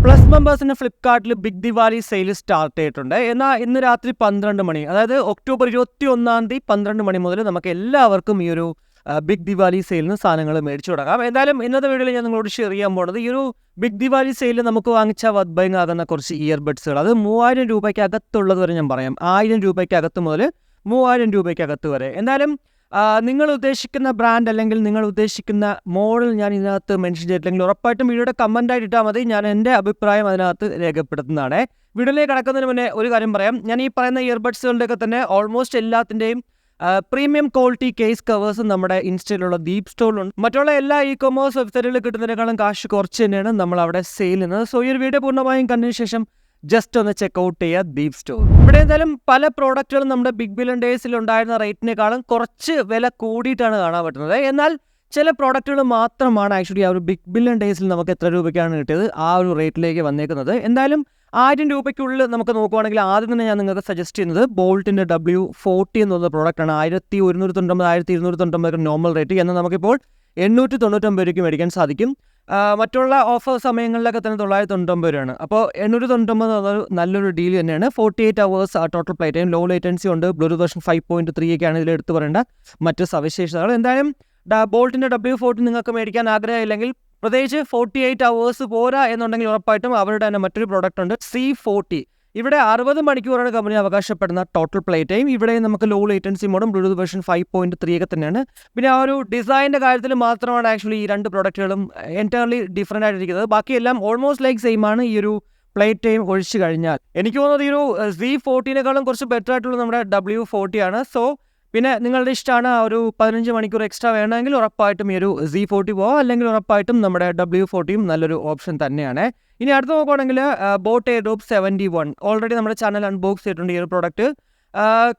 Plus മെമ്പേഴ്സിന് ഫ്ലിപ്കാർട്ടിൽ big Diwali sale start ചെയ്തിട്ടുണ്ട്. എന്നാൽ ഇന്ന് രാത്രി 12 മണി, അതായത് ഒക്ടോബർ 21 12 മണി മുതൽ നമുക്ക് എല്ലാവർക്കും ഈ ഒരു ബിഗ് ദിവാലി സെയിലിന് സാധനങ്ങൾ മേടിച്ചു തുടങ്ങാം. എന്തായാലും ഇന്നത്തെ വീഡിയോയിൽ ഞാൻ നിങ്ങളോട് ഷെയർ ചെയ്യാൻ പോകുന്നത് ഈ ഒരു ബിഗ് ദിവാലി സെയിലിൽ നമുക്ക് വാങ്ങിച്ച വദ്ബൈങ് ആകുന്ന കുറച്ച് ഇയർബഡ്സുകൾ, അത് 3000 രൂപയ്ക്ക് അകത്തുള്ളത് വരെ ഞാൻ പറയാം. 1000 രൂപയ്ക്ക് അകത്ത് മുതൽ 3000 രൂപയ്ക്ക് അകത്ത് വരെ. എന്തായാലും നിങ്ങൾ ഉദ്ദേശിക്കുന്ന ബ്രാൻഡ് അല്ലെങ്കിൽ നിങ്ങൾ ഉദ്ദേശിക്കുന്ന മോഡൽ ഞാൻ ഇതിനകത്ത് മെൻഷൻ ചെയ്തിട്ടില്ലെങ്കിൽ ഉറപ്പായിട്ടും വീഡിയോയുടെ കമൻറ്റായിട്ട് ഇട്ടാൽ മതി. ഞാൻ എൻ്റെ അഭിപ്രായം അതിനകത്ത് രേഖപ്പെടുത്തുന്നതാണ്. വീഡിയോയിലേക്ക് കടക്കുന്നതിന് മുന്നേ ഒരു കാര്യം പറയാം. ഞാൻ ഈ പറയുന്ന ഇയർബഡ്സുകളുടെയൊക്കെ തന്നെ ഓൾമോസ്റ്റ് എല്ലാത്തിൻ്റെയും പ്രീമിയം ക്വാളിറ്റി കേസ് കവേഴ്സും നമ്മുടെ ഇൻസ്റ്റയിലുള്ള DeepZstoreലുണ്ട്. മറ്റുള്ള എല്ലാ ഇ-കൊമേഴ്സ് വെബ്സൈറ്റുകളിൽ കിട്ടുന്നതിനേക്കാളും കാശ് കുറച്ച് തന്നെയാണ് നമ്മൾ അവിടെ സെയിൽ ചെയ്യുന്നത്. സോ ഈ ഒരു വീഡിയോ പൂർണ്ണമായും കണ്ടതിന് ശേഷം ജസ്റ്റ് ഒന്ന് ചെക്കൗട്ട് ചെയ്യുക DeepZstore. ഇവിടെ എന്തായാലും പല പ്രോഡക്റ്റുകളും നമ്മുടെ ബിഗ് ബില്യൺ ഡേയ്സിൽ ഉണ്ടായിരുന്ന റേറ്റിനേക്കാളും കുറച്ച് വില കൂടിയിട്ടാണ് കാണാൻ പറ്റുന്നത്. എന്നാൽ ചില പ്രോഡക്റ്റുകൾ മാത്രമാണ് ആക്ച്വലി ആ ഒരു ബിഗ് ബില്യൺ ഡേയ്സിൽ നമുക്ക് എത്ര രൂപയ്ക്കാണ് കിട്ടിയത് ആ ഒരു റേറ്റിലേക്ക് വന്നേക്കുന്നത്. എന്തായാലും 1000 രൂപയ്ക്കുള്ളിൽ നമുക്ക് നോക്കുവാണെങ്കിൽ ആദ്യം തന്നെ ഞാൻ നിങ്ങൾക്ക് സജസ്റ്റ് ചെയ്യുന്നത് ബോൾട്ടിൻ്റെ W40 എന്നുള്ള പ്രോഡക്റ്റാണ്. 1199 1299 നോർമൽ റേറ്റ്, എന്നാൽ നമുക്കിപ്പോൾ 899 രൂപയ്ക്ക് മേടിക്കാൻ സാധിക്കും. മറ്റുള്ള ഓഫർ സമയങ്ങളിലൊക്കെ തന്നെ 999 രൂപയാണ്. അപ്പോൾ 899 എന്നൊരു നല്ലൊരു ഡീൽ തന്നെയാണ്. 48 hours total play time, low latency ഉണ്ട്, ബ്ലൂടൂത്ത് വെർഷൻ 5.3 ഒക്കെയാണ് ഇതിൽ എടുത്തു പറയേണ്ട മറ്റ് സവിശേഷതകൾ. എന്തായാലും ബോൾട്ടിൻ്റെ W40 നിങ്ങൾക്ക് മേടിക്കാൻ ആഗ്രഹമില്ലെങ്കിൽ, പ്രത്യേകിച്ച് 48 hours പോരാ എന്നുണ്ടെങ്കിൽ ഉറപ്പായിട്ടും അവരുടെ തന്നെ മറ്റൊരു പ്രോഡക്റ്റ് ഉണ്ട്, C40. ഇവിടെ 60 മണിക്കൂറാണ് കമ്പനി അവകാശപ്പെടുന്ന ടോട്ടൽ പ്ലേ ടൈം. ഇവിടെ നമുക്ക് ലോ ലേറ്റൻസി മോഡും ബ്ലൂടൂത്ത് വെർഷൻ 5.3 ഒക്കെ തന്നെയാണ്. പിന്നെ ആ ഒരു ഡിസൈനിൻ്റെ കാര്യത്തിൽ മാത്രമാണ് ആക്ച്വലി ഈ രണ്ട് പ്രോഡക്റ്റുകളും എൻറ്റയർലി ഡിഫറൻ്റ് ആയിട്ടിരിക്കുന്നത്. ബാക്കിയെല്ലാം ഓൾമോസ്റ്റ് ലൈക്ക് സെയിം ആണ് ഈ ഒരു പ്ലേ ടൈം ഒഴിച്ചു കഴിഞ്ഞാൽ. എനിക്ക് തോന്നുന്നത് ഈ ഒരു C40നേക്കാളും കുറച്ച് ബെറ്റർ ആയിട്ടുള്ള നമ്മുടെ W40 ആണ്. സോ പിന്നെ നിങ്ങളുടെ ഇഷ്ടമാണ്, ആ ഒരു 15 മണിക്കൂർ എക്സ്ട്രാ വേണമെങ്കിൽ ഉറപ്പായിട്ടും ഈ ഒരു Z40 പോവാം, അല്ലെങ്കിൽ ഉറപ്പായിട്ടും നമ്മുടെ W40യും നല്ലൊരു ഓപ്ഷൻ തന്നെയാണ്. ഇനി അടുത്ത് നോക്കുകയാണെങ്കിൽ ബോട്ട് എയർഡ്രോപ്പ് 71 ഓൾറെഡി നമ്മുടെ ചാനൽ അൺബോക്സ് ചെയ്തിട്ടുണ്ട്. ഈ ഒരു പ്രോഡക്റ്റ്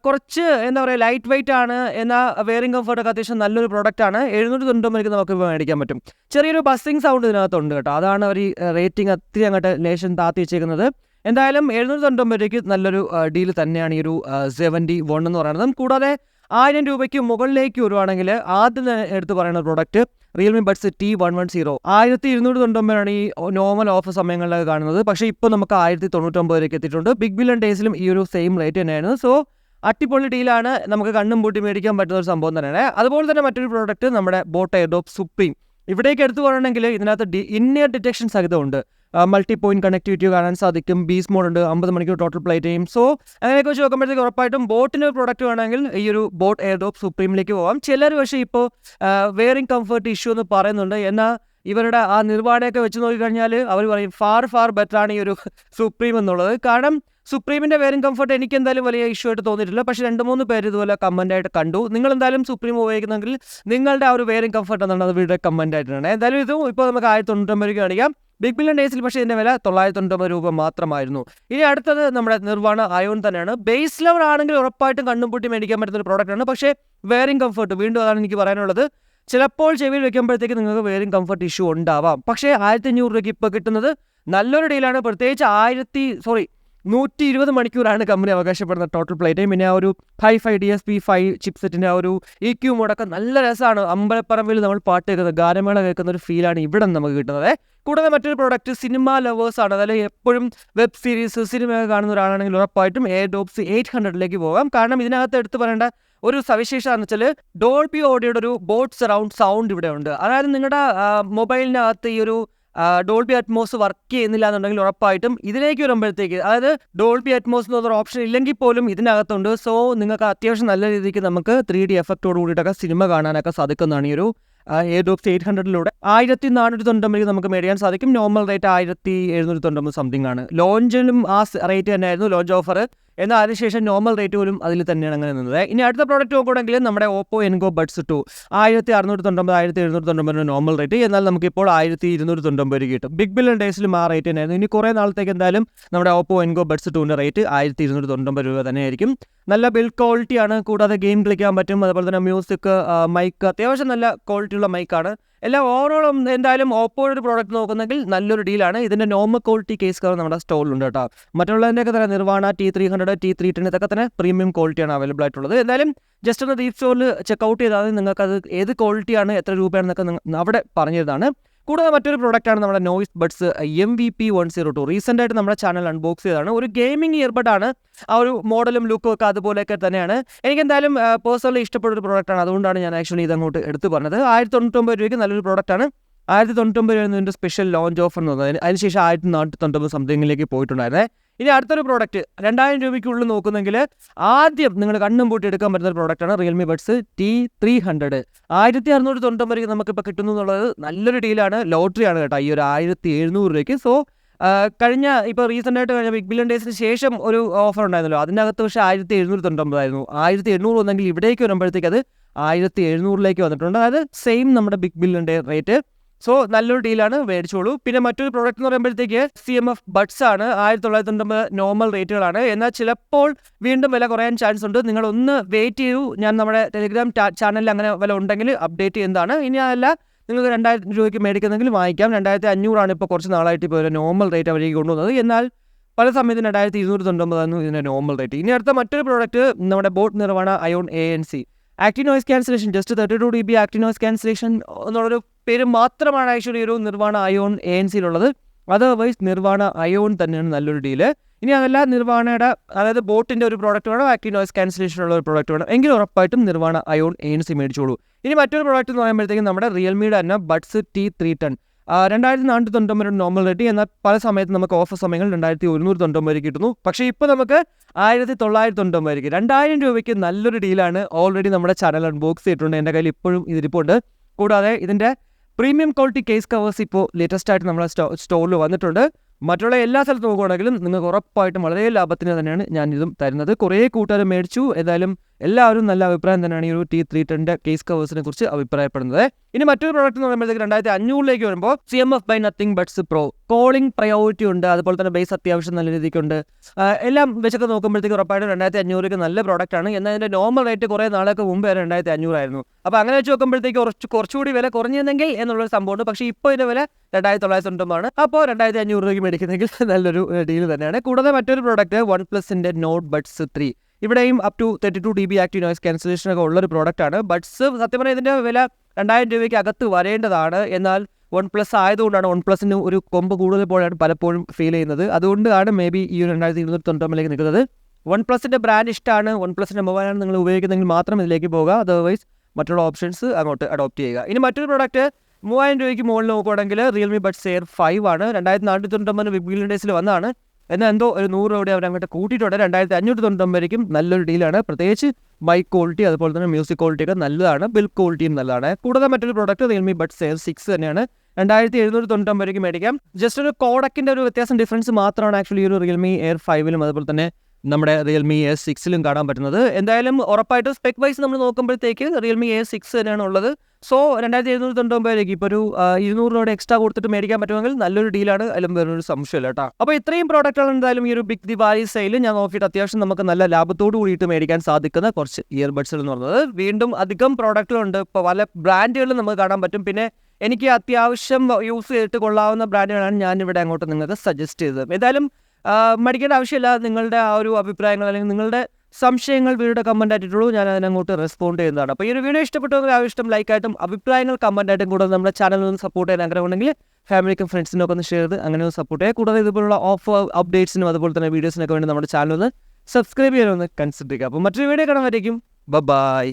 കുറച്ച് എന്താ പറയുക ലൈറ്റ് വെയിറ്റ് ആണ്, എന്നാൽ വെയറിംഗ് കംഫർട്ടൊക്കെ അത്യാവശ്യം നല്ലൊരു പ്രോഡക്റ്റാണ്. 799 നമുക്ക് മേടിക്കാൻ പറ്റും. ചെറിയൊരു ബസ്സിങ് സൗണ്ട് ഇതിനകത്തുണ്ട് കേട്ടോ, അതാണ് അവർ റേറ്റിംഗ് അത്രയും അങ്ങോട്ട് ലേശം താത്തി വെച്ചേക്കുന്നത്. എന്തായാലും 799 രൂപയ്ക്ക് നല്ലൊരു ഡീൽ തന്നെയാണ് ഈ ഒരു 71 എന്ന് പറയുന്നത്. കൂടാതെ 1000 രൂപയ്ക്ക് മുകളിലേക്ക് വരുവാണെങ്കിൽ ആദ്യം എടുത്ത് പറയുന്ന പ്രോഡക്റ്റ് റിയൽമി ബഡ്സ് T110. 1299 ഈ നോർമൽ ഓഫർ സമയങ്ങളിലൊക്കെ കാണുന്നത്. പക്ഷേ ഇപ്പോൾ നമുക്ക് 1099 രൂപയ്ക്ക് എത്തിയിട്ടുണ്ട്. ബിഗ് ബില്യൺ ഡേയ്സിലും ഈ ഒരു സെയിം റേറ്റ് തന്നെയായിരുന്നു. സോ അടിപൊളി ഡീലാണ്, നമുക്ക് കണ്ണും പൂട്ടി മേടിക്കാൻ പറ്റുന്ന ഒരു സംഭവം തന്നെയാണ്. അതുപോലെ തന്നെ മറ്റൊരു പ്രോഡക്റ്റ് നമ്മുടെ ബോട്ട് എയർഡ്രോപ്പ് സുപ്രീം. ഇവിടേക്ക് എടുത്തു പറയണമെങ്കിൽ ഇതിനകത്ത് ഇന്നിയർ ഡിറ്റക്ഷൻ സഹിതമുണ്ട്. മൾട്ടി പോയിന്റ് കണക്ടിവിറ്റി കാണാൻ സാധിക്കും. ബീസ് മോഡ് ഉണ്ട്, 50 മണിക്കൂർ ടോട്ടൽ പ്ലേ ടൈം. സോ അങ്ങനെയൊക്കെ വെച്ച് നോക്കുമ്പോഴത്തേക്ക് ഉറപ്പായിട്ടും ബോട്ടിൻ്റെ ഒരു പ്രോഡക്റ്റ് വേണമെങ്കിൽ ഈ ഒരു ബോട്ട് എയർഡ്രോപ്പ് സുപ്രീമിലേക്ക് പോകാം. ചിലർ പക്ഷേ ഇപ്പോൾ വെയറിംഗ് കംഫർട്ട് ഇഷ്യൂ എന്ന് പറയുന്നുണ്ട്. എന്നാൽ ഇവരുടെ ആ നിർവ്വാഹമൊക്കെ വെച്ച് നോക്കിക്കഴിഞ്ഞാൽ അവർ പറയും ഫാർ ബെറ്ററാണ് ഈ ഒരു സുപ്രീം എന്നുള്ളത്. കാരണം സുപ്രീമിൻ്റെ വെയറിംഗ് കംഫർട്ട് എനിക്ക് എന്തായാലും വലിയ ഇഷ്യൂ ആയിട്ട് തോന്നിയിട്ടില്ല. പക്ഷേ 2-3 പേര് ഇതുപോലെ കമൻറ്റായിട്ട് കണ്ടു. നിങ്ങൾ എന്തായാലും സുപ്രീം ഉപയോഗിക്കുന്നെങ്കിൽ നിങ്ങളുടെ ആ ഒരു വെയറിംഗ് കംഫർട്ട് എന്നാണ് അത് വീഡിയോ കമൻറ്റ് ആയിട്ടുണ്ട്. എന്തായാലും ഇതും ഇപ്പോൾ നമുക്ക് 1099 രൂപയ്ക്ക് കാണിക്കാം. ബിഗ് ബില്യൺ ഡേയ്സിൽ പക്ഷേ ഇതിൻ്റെ വില 999 രൂപ മാത്രമായിരുന്നു. ഇനി അടുത്തത് നമ്മുടെ നിർവ്വാണ അയോൺ തന്നെയാണ്. ബേസ് ലെവൽ ആണെങ്കിൽ ഉറപ്പായിട്ടും കണ്ണും പൂട്ടി മേടിക്കാൻ പറ്റുന്ന ഒരു പ്രോഡക്റ്റാണ്. പക്ഷേ വെയറിംഗ് കംഫർട്ട് വീണ്ടും അതാണ് എനിക്ക് പറയാനുള്ളത്. ചിലപ്പോൾ ചെവിയിൽ വെക്കുമ്പോഴത്തേക്ക് നിങ്ങൾക്ക് വെയറിംഗ് കംഫർട്ട് ഇഷ്യൂ ഉണ്ടാവാം. പക്ഷേ 1500 രൂപയ്ക്ക് ഇപ്പോൾ കിട്ടുന്നത് നല്ലൊരു ഡീലാണ്. പ്രത്യേകിച്ച് 120 മണിക്കൂറാണ് കമ്പനി അവകാശപ്പെടുന്ന ടോട്ടൽ പ്ലേ ടൈം. പിന്നെ ആ ഒരു ഹൈ-ഫൈ DSP5 ചിപ്സെറ്റിൻ്റെ ആ ഒരു EQ മോഡൊക്കെ നല്ല രസമാണ്. അമ്പലപ്പറമ്പിൽ നമ്മൾ പാട്ട് കേൾക്കുന്നത്, ഗാനമേള കേൾക്കുന്ന ഒരു ഫീലാണ് ഇവിടെ നമുക്ക് കിട്ടുന്നത്. കൂടാതെ മറ്റൊരു പ്രോഡക്റ്റ് സിനിമ ലവേഴ്സാണ്. അതായത് എപ്പോഴും വെബ് സീരീസ് സിനിമയൊക്കെ കാണുന്ന ഒരാളാണെങ്കിൽ ഉറപ്പായിട്ടും എയർഡ്രോപ്സ് 800ലേക്ക് പോകാം. കാരണം ഇതിനകത്ത് എടുത്തു പറയേണ്ട ഒരു സവിശേഷത എന്ന് വെച്ചാൽ ഡോൾബി ഓഡിയോയുടെ ഒരു ബോട്ട് സറൗണ്ട് സൗണ്ട് ഇവിടെ ഉണ്ട്. അതായത് നിങ്ങളുടെ മൊബൈലിനകത്ത് ഈ ഒരു ഡോൾബി അറ്റ്മോസ് വർക്ക് ചെയ്യുന്നില്ല എന്നുണ്ടെങ്കിൽ ഉറപ്പായിട്ടും ഇതിലേക്ക് വരുമ്പോഴത്തേക്ക്, അതായത് ഡോൾബി അറ്റ്മോസ് എന്നൊരു ഓപ്ഷൻ ഇല്ലെങ്കിൽ പോലും ഇതിനകത്തുണ്ട്. സോ നിങ്ങൾക്ക് അത്യാവശ്യം നല്ല രീതിക്ക് നമുക്ക് 3D എഫക്റ്റോട് കൂടിയിട്ടൊക്കെ സിനിമ കാണാനൊക്കെ സാധിക്കുന്നതാണ് ഈ ഒരു എയർഡ്രോപ്സ് 800 1499 നമുക്ക് മേടിക്കാൻ സാധിക്കും. നോർമൽ റേറ്റ് 1799 സംതിങ് ആണ്. ലോഞ്ചിലും ആ റേറ്റ് തന്നെയായിരുന്നു ലോഞ്ച് ഓഫർ. എന്നാൽ അതിനുശേഷം നോർമൽ റേറ്റ് പോലും അതിൽ തന്നെയാണ് അങ്ങനെ നിന്നത്. ഇനി അടുത്ത പ്രോഡക്റ്റ് നോക്കുകയാണെങ്കിൽ നമ്മുടെ Oppo Enco buds 2 1699 1799 normal rate. എന്നാൽ നമുക്കിപ്പോൾ 1299 കിട്ടും. ബിഗ് ബില്യൺ ഡേയ്സിലും ആ റേറ്റ് തന്നെയായിരുന്നു. ഇനി കുറേ നാളത്തേക്ക് എന്തായാലും നമ്മുടെ ഓപ്പോ എൻകോ ബഡ്സ് 2ൻ്റെ റേറ്റ് 1299 രൂപ തന്നെയായിരിക്കും. നല്ല ബിൽഡ് ക്വാളിറ്റിയാണ്. കൂടാതെ ഗെയിം കളിക്കാൻ പറ്റും. അതുപോലെ തന്നെ മ്യൂസിക്, മൈക്ക് അത്യാവശ്യം നല്ല ക്വാളിറ്റിയുള്ള മൈക്കാണ്. എല്ലാം ഓവറോൾ എന്തായാലും ഓപ്പോയുടെ ഒരു പ്രോഡക്റ്റ് നോക്കുന്നെങ്കിൽ നല്ലൊരു ഡീലാണ്. ഇതിൻ്റെ നോർമൽ ക്വാളിറ്റി കേസ് കവർ നമ്മുടെ സ്റ്റോറിലുണ്ട് കേട്ടോ. മറ്റുള്ളതിൻ്റെയൊക്കെ തന്നെ നിർവ്വാണ T300 T310 ഇതൊക്കെ തന്നെ പ്രീമിയം ക്വാളിറ്റിയാണ് അവൈലബിൾ ആയിട്ടുള്ളത്. എന്തായാലും ജസ്റ്റ് ഒന്ന് DeepZstoreൽ ചെക്കൗട്ട് ചെയ്താൽ നിങ്ങൾക്കത് ഏത് ക്വാളിറ്റിയാണ് എത്ര രൂപയാണെന്നൊക്കെ അവിടെ പറഞ്ഞതാണ്. കൂടാതെ മറ്റൊരു പ്രോഡക്റ്റാണ് നമ്മുടെ നോയ്സ് ബഡ്സ് MVP102. റീസെൻ്റ് ആയിട്ട് നമ്മുടെ ചാനൽ അൺബോക്സ് ചെയ്തതാണ്. ഒരു ഗെയിമിംഗ് ഇയർബഡാണ്. ആ ഒരു മോഡലും ലുക്കും ഒക്കെ അതുപോലെയൊക്കെ തന്നെയാണ്. എനിക്കെന്തായാലും പേഴ്സണലി ഇഷ്ടപ്പെട്ട ഒരു പ്രോഡക്റ്റാണ്. അതുകൊണ്ടാണ് ഞാൻ ആക്ച്വലി ഇതങ്ങോട്ട് എടുത്ത് പറഞ്ഞത്. 1099 രൂപയ്ക്ക് നല്ലൊരു പ്രോഡക്റ്റാണ്. 1099 രൂപ ഇതിൻ്റെ സ്പെഷ്യൽ ലോഞ്ച് ഓഫർ എന്ന് പറഞ്ഞത്. അതിനുശേഷം 1499 സംതിങ്ങിലേക്ക് പോയിട്ടുണ്ടായിരുന്നേ. ഇനി അടുത്തൊരു പ്രോഡക്റ്റ് 2000 രൂപയ്ക്കുള്ളിൽ നോക്കുന്നെങ്കിൽ ആദ്യം നിങ്ങൾ കണ്ണും പൂട്ടി എടുക്കാൻ പറ്റുന്ന ഒരു പ്രോഡക്റ്റാണ് റിയൽമി ബഡ്സ് T300. 1699 രൂപയ്ക്ക് നമുക്കിപ്പോൾ കിട്ടുന്നു എന്നുള്ളത് നല്ലൊരു ഡീലാണ്. ലോട്ടറിയാണ് കേട്ടോ ഈ ഒരു 1700 രൂപയ്ക്ക്. സോ കഴിഞ്ഞ ഇപ്പോൾ റീസെൻ്റ് ആയിട്ട് കഴിഞ്ഞ ബിഗ് ബില്യൺ ഡേയ്സിന് ശേഷം ഒരു ഓഫർ ഉണ്ടായിരുന്നല്ലോ, അതിനകത്ത് പക്ഷേ 1799 ആയിരുന്നു. 1800 വന്നെങ്കിൽ ഇവിടേക്ക് വരുമ്പോഴത്തേക്ക് അത് 1700 വന്നിട്ടുണ്ട്. അതായത് സെയിം നമ്മുടെ big billion day rate. So നല്ലൊരു ഡീലാണ്, മേടിച്ചോളൂ. പിന്നെ മറ്റൊരു പ്രോഡക്റ്റ് എന്ന് പറയുമ്പോഴത്തേക്ക് CMF ബഡ്സ് ആണ്. 1999 നോർമൽ റേറ്റുകളാണ്. എന്നാൽ ചിലപ്പോൾ വീണ്ടും വില കുറയാൻ ചാൻസ് ഉണ്ട്. നിങ്ങളൊന്ന് വെയിറ്റ് ചെയ്യൂ. ഞാൻ നമ്മുടെ ടെലിഗ്രാം ചാനലിൽ അങ്ങനെ വില ഉണ്ടെങ്കിൽ അപ്ഡേറ്റ് ചെയ്യുന്നതാണ്. ഇനി അതല്ല നിങ്ങൾക്ക് 2000 രൂപയ്ക്ക് മേടിക്കുന്നെങ്കിൽ വാങ്ങിക്കാം. 2500 ഇപ്പോൾ കുറച്ച് നാളായിട്ട് ഇപ്പോൾ ഒരു നോർമൽ റേറ്റ് അവരേക്ക് കൊണ്ടുവന്നത്. എന്നാൽ പല സമയത്തും 2299 ഇതിൻ്റെ നോർമൽ റേറ്റ്. ഇനി അടുത്ത മറ്റൊരു പ്രോഡക്റ്റ് നമ്മുടെ boat Nirvana ion ANC active noise cancellation. Just 32 dB active noise cancellation എന്നുള്ളൊരു പേര് മാത്രമാണ് ആക്ച്വലി ഒരു നിർവ്വാണ അയോൺ ANCയിലുള്ളത്. അതർവൈസ് നിർവ്വാണ അയോൺ തന്നെയാണ് നല്ലൊരു ഡീല്. ഇനി അതല്ല നിർവ്വാണയുടെ അതായത് ബോട്ടിൻ്റെ ഒരു പ്രോഡക്റ്റ് വേണം, ആക്റ്റീവ് നോയ്സ് ക്യാൻസലേഷൻ ഉള്ള ഒരു പ്രോഡക്റ്റ് വേണം എങ്കിൽ ഉറപ്പായിട്ടും നിർവ്വാണ അയോൺ ANC മേടിച്ചോളൂ. ഇനി മറ്റൊരു പ്രോഡക്റ്റ് എന്ന് പറയുമ്പോഴത്തേക്കും നമ്മുടെ റിയൽമിയുടെ തന്നെ ബഡ്സ് T310. 2499 normal rate. എന്നാൽ പല സമയത്ത് നമുക്ക് ഓഫർ സമയങ്ങൾ 2199 കിട്ടുന്നു. പക്ഷേ ഇപ്പോൾ നമുക്ക് 1999 2000 രൂപയ്ക്ക് നല്ലൊരു ഡീലാണ്. ഓൾറെഡി നമ്മുടെ ചാനൽ അൺബോക്സ് ചെയ്തിട്ടുണ്ട്. എൻ്റെ കയ്യിൽ ഇപ്പോഴും ഇതിരിപ്പുണ്ട്. കൂടാതെ ഇതിൻ്റെ പ്രീമിയം ക്വാളിറ്റി കേസ് കവേഴ്സ് ഇപ്പോൾ ലേറ്റസ്റ്റ് ആയിട്ട് നമ്മുടെ സ്റ്റോറിൽ വന്നിട്ടുണ്ട്. മറ്റുള്ള എല്ലാ സ്ഥലത്തും നോക്കുകയാണെങ്കിലും നിങ്ങൾക്ക് ഉറപ്പായിട്ടും വളരെ ലാഭത്തിന് തന്നെയാണ് ഞാൻ ഇതും തരുന്നത്. കുറേ കൂട്ടുകാർ മേടിച്ചു. ഏതായാലും എല്ലാവരും നല്ല അഭിപ്രായം തന്നെയാണ് ഈ ഒരു T310 കേസ് കവേഴ്സിനെ കുറിച്ച് അഭിപ്രായപ്പെടുന്നത്. ഇനി മറ്റൊരു പ്രോഡക്റ്റ് എന്ന് പറയുമ്പോഴത്തേക്ക് 2500 വരുമ്പോൾ CMF by Nothing buds Pro. Calling priority ഉണ്ട്, അതുപോലെ തന്നെ ബേസ് അത്യാവശ്യം നല്ല രീതിക്കുണ്ട്. എല്ലാം വെച്ചൊക്കെ നോക്കുമ്പോഴത്തേക്ക് ഉറപ്പായിട്ടും 2500 നല്ല പ്രോഡക്റ്റാണ്. എന്നാൽ അതിൻ്റെ നോർമൽ റേറ്റ് കുറേ നാളൊക്കെ മുമ്പ് 2500 ആയിരുന്നു. അപ്പോൾ അങ്ങനെ വെച്ച് നോക്കുമ്പോഴത്തേക്ക് കുറച്ചുകൂടി വില കുറഞ്ഞെങ്കിൽ എന്നുള്ളൊരു സംഭവമുണ്ട്. പക്ഷേ ഇപ്പോൾ ഇതിൻ്റെ വില 2999 അപ്പോൾ 2500 രൂപയ്ക്ക് മേടിക്കുന്നെങ്കിൽ നല്ലൊരു ഡീൽ തന്നെയാണ്. കൂടാതെ മറ്റൊരു പ്രോഡക്റ്റ് OnePlusൻ്റെ നോട്ട് ബഡ്സ് 3. ഇവിടെയും up to 32 dB active noise cancellation ഒക്കെ ഉള്ളൊരു പ്രോഡക്റ്റാണ്. ബഡ്സ് സത്യം പറഞ്ഞാൽ ഇതിൻ്റെ വില 2000 രൂപയ്ക്ക് അകത്ത് വരേണ്ടതാണ്. എന്നാൽ OnePlus ആയതുകൊണ്ടാണ് OnePlusന് ഒരു കൊമ്പ് കൂടുതൽ പോലെയാണ് പലപ്പോഴും ഫീൽ ചെയ്യുന്നത്. അതുകൊണ്ടാണ് മേ ബി ഈ 2299 നിൽക്കുന്നത്. OnePlusൻ്റെ ബ്രാൻഡ് ഇഷ്ടമാണ്, OnePlusൻ്റെ മൊബൈലാണ് നിങ്ങൾ ഉപയോഗിക്കുന്നതെങ്കിൽ മാത്രം ഇതിലേക്ക് പോകുക. അതർവൈസ് മറ്റുള്ള ഓപ്ഷൻസ് അങ്ങോട്ട് അഡോപ്റ്റ് ചെയ്യുക. ഇനി മറ്റൊരു പ്രോഡക്റ്റ് 3000 രൂപയ്ക്ക് മുകളിൽ നോക്കുകയാണെങ്കിൽ റിയൽമി ബഡ്സ് Air 5 ആണ്. 2499 ബിഗ് ബില്യൺ ഡേയ്സിൽ വന്നതാണ്. എന്നാൽ എന്തോ ഒരു 100 രൂപ അവർ അങ്ങോട്ട് കൂട്ടിയിട്ടുണ്ട്. 2599 നല്ലൊരു ഡീലാണ്. പ്രത്യേകിച്ച് മൈക്ക് ക്വാളിറ്റി അതുപോലെ തന്നെ മ്യൂസിക് ക്വാളിറ്റി ഒക്കെ നല്ലതാണ്. ബിൽഡ് ക്വാളിറ്റിയും നല്ലതാണ്. കൂടാതെ മറ്റൊരു പ്രോഡക്റ്റ് റിയൽമി ബഡ്സ് Air 6 തന്നെയാണ്. 2799 മേടിക്കാം. ജസ്റ്റ് ഒരു കോഡക്കിൻ്റെ ഒരു വ്യത്യാസം ഡിഫറൻസ് മാത്രമാണ് ആക്ച്വലി ഒരു റിയൽമി Air 5 അതുപോലെ തന്നെ നമ്മുടെ റിയൽമി Air 6 കാണാൻ പറ്റുന്നത്. എന്തായാലും ഉറപ്പായിട്ടും സ്പെക് വൈസ് നമ്മൾ നോക്കുമ്പോഴത്തേക്ക് റിയൽമി Air 6 തന്നെയാണ് ഉള്ളത്. സോ 2799 ഇപ്പോൾ ഒരു 200 രൂപ എക്സ്ട്രാ കൊടുത്തിട്ട് മേടിക്കാൻ പറ്റുമെങ്കിൽ നല്ലൊരു ഡീലാണ്. അതിലും വേറൊരു സംശയമില്ല കേട്ടോ. അപ്പോൾ ഇത്രയും പ്രോഡക്റ്റുകൾ എന്തായാലും ഈ ഒരു ബിഗ് ദിവാലി സെയിൽ ഞാൻ നോക്കിയിട്ട് അത്യാവശ്യം നമുക്ക് നല്ല ലാഭത്തോട് കൂടിയിട്ട് മേടിക്കാൻ സാധിക്കുന്ന കുറച്ച് ഇയർബഡ്സുകൾ എന്ന് പറയുന്നത്. വീണ്ടും അധികം പ്രോഡക്റ്റുകളുണ്ട്. ഇപ്പോൾ പല ബ്രാൻഡുകളിലും നമുക്ക് കാണാൻ പറ്റും. പിന്നെ എനിക്ക് അത്യാവശ്യം യൂസ് ചെയ്തിട്ട് കൊള്ളാവുന്ന ബ്രാൻഡുകളാണ് ഞാനിവിടെ അങ്ങോട്ട് നിങ്ങൾക്ക് സജസ്റ്റ് ചെയ്തത്. ഏതായാലും മടിക്കേണ്ട ആവശ്യമില്ല. നിങ്ങളുടെ ആ ഒരു അഭിപ്രായങ്ങൾ അല്ലെങ്കിൽ നിങ്ങളുടെ സംശയങ്ങൾ വീഡിയോ കമൻ്റ് ആയിട്ടുള്ളൂ, ഞാൻ അതിനങ്ങോട്ട് റെസ്പോണ്ട് ചെയ്യുന്നതാണ്. അപ്പോൾ ഈ ഒരു വീഡിയോ ഇഷ്ടപ്പെട്ടവർക്ക് ആവശ്യം ലൈക്കായിട്ടും അഭിപ്രായങ്ങൾ കമൻ്റ് ആയിട്ടും കൂടാതെ നമ്മുടെ ചാനലിൽ ഒന്ന് സപ്പോർട്ട് ചെയ്യാൻ ആഗ്രഹമുണ്ടെങ്കിൽ ഫാമിലിക്കും ഫ്രണ്ട്സിനൊക്കെ ഒന്ന് ഷെയർ ചെയ്ത് അങ്ങനെ ഒന്ന് സപ്പോർട്ട് ചെയ്യുക. കൂടാതെ ഇതുപോലുള്ള ഓഫ് അപ്ഡേറ്റ്സിനും അതുപോലെ തന്നെ വീഡിയോസിനൊക്കെ വേണ്ടി നമ്മുടെ ചാനൽ ഒന്ന് സബ്സ്ക്രൈബ് ചെയ്യാനൊന്ന് കൺസിഡർ ചെയ്യുക. അപ്പോൾ മറ്റൊരു വീഡിയോ കാണാൻ വരേക്കും ബൈ.